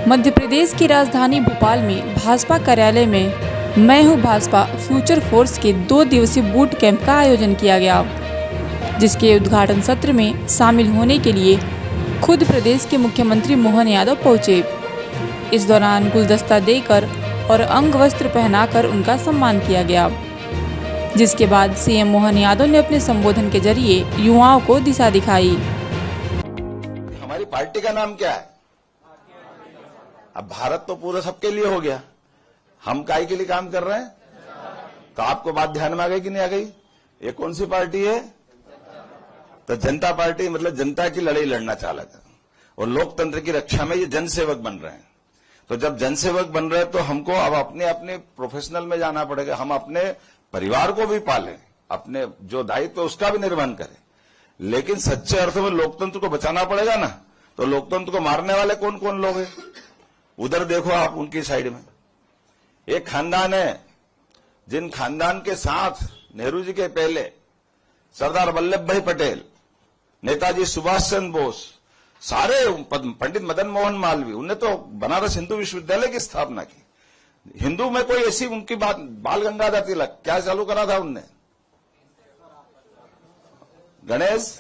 मध्य प्रदेश की राजधानी भोपाल में भाजपा कार्यालय में मैं हूं भाजपा फ्यूचर फोर्स के 2 दिवसीय बूट कैंप का आयोजन किया गया, जिसके उद्घाटन सत्र में शामिल होने के लिए खुद प्रदेश के मुख्यमंत्री मोहन यादव पहुंचे। इस दौरान गुलदस्ता देकर और अंग वस्त्र पहनाकर उनका सम्मान किया गया, जिसके बाद सीएम मोहन यादव ने अपने संबोधन के जरिए युवाओं को दिशा दिखाई। हमारी पार्टी का नाम क्या है? अब भारत तो पूरा सबके लिए हो गया, हम काय के लिए काम कर रहे हैं? तो आपको बात ध्यान में आ गई कि नहीं आ गई? ये कौन सी पार्टी है? तो जनता पार्टी, मतलब जनता की लड़ाई लड़ना चाहता है और लोकतंत्र की रक्षा में ये जनसेवक बन रहे हैं। तो जब जनसेवक बन रहे हैं तो हमको अब अपने अपने प्रोफेशनल में जाना पड़ेगा। हम अपने परिवार को भी पालें, अपने जो दायित्व है उसका भी निर्वहन करें, लेकिन सच्चे अर्थों में लोकतंत्र को बचाना पड़ेगा ना। तो लोकतंत्र को मारने वाले कौन कौन लोग हैं? उधर देखो आप, उनकी साइड में एक खानदान है, जिन खानदान के साथ नेहरू जी के पहले सरदार वल्लभ भाई पटेल, नेताजी सुभाष चंद्र बोस, सारे पंडित मदन मोहन मालवीय, उन्हें तो बनारस हिंदू विश्वविद्यालय की स्थापना की। हिंदू में कोई ऐसी उनकी बात, बाल गंगाधर तिलक क्या चालू करा था उनने? गणेश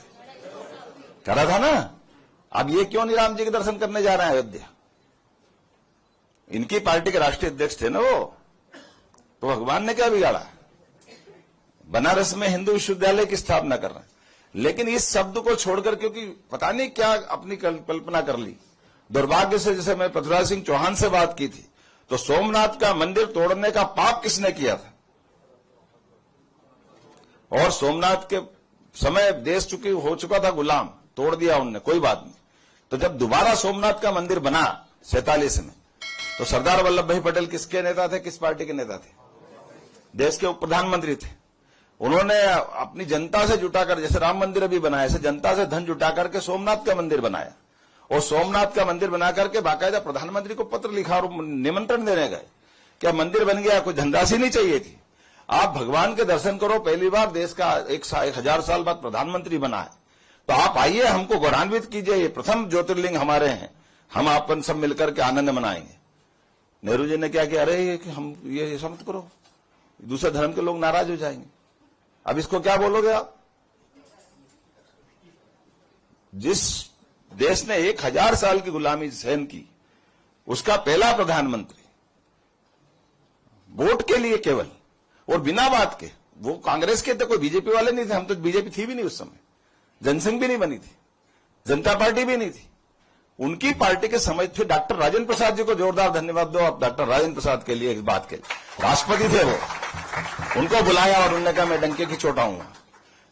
करा था ना। अब ये क्यों नहीं राम जी के दर्शन करने जा रहे हैं अयोध्या? इनकी पार्टी के राष्ट्रीय अध्यक्ष थे ना वो, तो भगवान ने क्या बिगाड़ा? बनारस में हिंदू विश्वविद्यालय की स्थापना कर रहे हैं। लेकिन इस शब्द को छोड़कर, क्योंकि पता नहीं क्या अपनी कल्पना कर ली, दुर्भाग्य से, जैसे मैं पृथ्वीराज सिंह चौहान से बात की थी, तो सोमनाथ का मंदिर तोड़ने का पाप किसने किया था? और सोमनाथ के समय देश हो चुका था गुलाम, तोड़ दिया उनने, कोई बात नहीं। तो जब दोबारा सोमनाथ का मंदिर बना 47 में, तो सरदार वल्लभ भाई पटेल किसके नेता थे? किस पार्टी के नेता थे? देश के उप प्रधानमंत्री थे। उन्होंने अपनी जनता से जुटाकर, जैसे राम मंदिर अभी बनाया, ऐसे जनता से धन जुटा करके सोमनाथ का मंदिर बनाया, और सोमनाथ का मंदिर बना करके बाकायदा प्रधानमंत्री को पत्र लिखा और निमंत्रण देने गए। क्या मंदिर बन गया? कोई धनराशि नहीं चाहिए थी। आप भगवान के दर्शन करो, पहली बार देश का 1000 साल बाद प्रधानमंत्री बना है, तो आप आइए, हमको गौरवान्वित कीजिए। ये प्रथम ज्योतिर्लिंग हमारे हैं, हम अपन सब मिलकर के आनंद मनाएंगे। नेहरू जी ने क्या किया? अरे कि हम ये सब मत करो, दूसरे धर्म के लोग नाराज हो जाएंगे। अब इसको क्या बोलोगे आप? जिस देश ने 1000 साल की गुलामी सहन की, उसका पहला प्रधानमंत्री वोट के लिए केवल, और बिना बात के, वो कांग्रेस के थे, कोई बीजेपी वाले नहीं थे। हम तो बीजेपी थी भी नहीं उस समय, जनसंघ भी नहीं बनी थी, जनता पार्टी भी नहीं थी। उनकी पार्टी के समय थे। डॉक्टर राजेंद्र प्रसाद जी को जोरदार धन्यवाद दो आप, डॉक्टर राजेंद्र प्रसाद के लिए, इस बात के लिए। राष्ट्रपति थे वो, उनको बुलाया और उन्होंने कहा मैं डंके की चोट आऊंगा।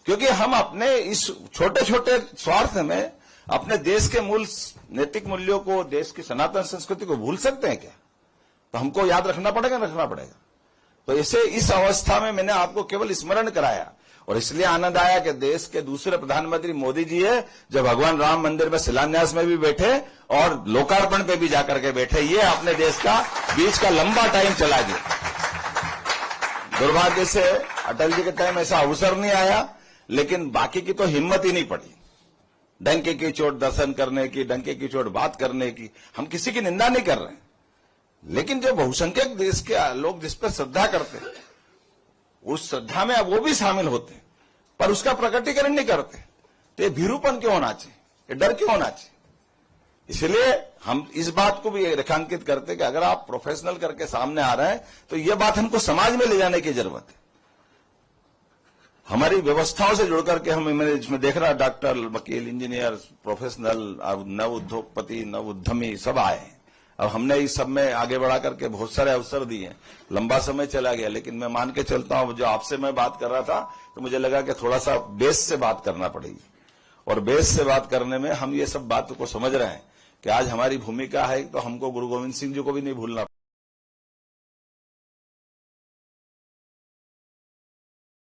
क्योंकि हम अपने इस छोटे छोटे स्वार्थ में अपने देश के मूल नैतिक मूल्यों को, देश की सनातन संस्कृति को भूल सकते हैं क्या? तो हमको याद रखना पड़ेगा। तो इसे इस अवस्था में मैंने आपको केवल स्मरण कराया, और इसलिए आनंद आया कि देश के दूसरे प्रधानमंत्री मोदी जी है, जो भगवान राम मंदिर में शिलान्यास में भी बैठे और लोकार्पण पे भी जाकर के बैठे। ये अपने देश का बीच का लंबा टाइम चला गया। दुर्भाग्य से अटल जी के टाइम ऐसा अवसर नहीं आया, लेकिन बाकी की तो हिम्मत ही नहीं पड़ी डंके की चोट दर्शन करने की, डंके की चोट बात करने की। हम किसी की निंदा नहीं कर रहे हैं, लेकिन जो बहुसंख्यक देश के लोग जिस पर श्रद्धा करते हैं, उस श्रद्धा में अब वो भी शामिल होते हैं, पर उसका प्रकटीकरण नहीं करते। तो ये भीरूपन क्यों होना चाहिए? ये डर क्यों होना चाहिए? इसलिए हम इस बात को भी रेखांकित करते कि अगर आप प्रोफेशनल करके सामने आ रहे हैं, तो ये बात हमको समाज में ले जाने की जरूरत है। हमारी व्यवस्थाओं से जुड़ करके हम इसमें देख रहा, डॉक्टर, वकील, इंजीनियर, प्रोफेशनल, नव उद्योगपति, नव उद्यमी सब आए हैं। अब हमने इस सब में आगे बढ़ा करके बहुत सारे अवसर दिए हैं। लंबा समय चला गया, लेकिन मैं मान के चलता हूं, जो आपसे मैं बात कर रहा था, तो मुझे लगा कि थोड़ा सा बेस से बात करना पड़ेगी। और बेस से बात करने में हम ये सब बातों को समझ रहे हैं कि आज हमारी भूमिका है, तो हमको गुरु गोविंद सिंह जी को भी नहीं भूलना।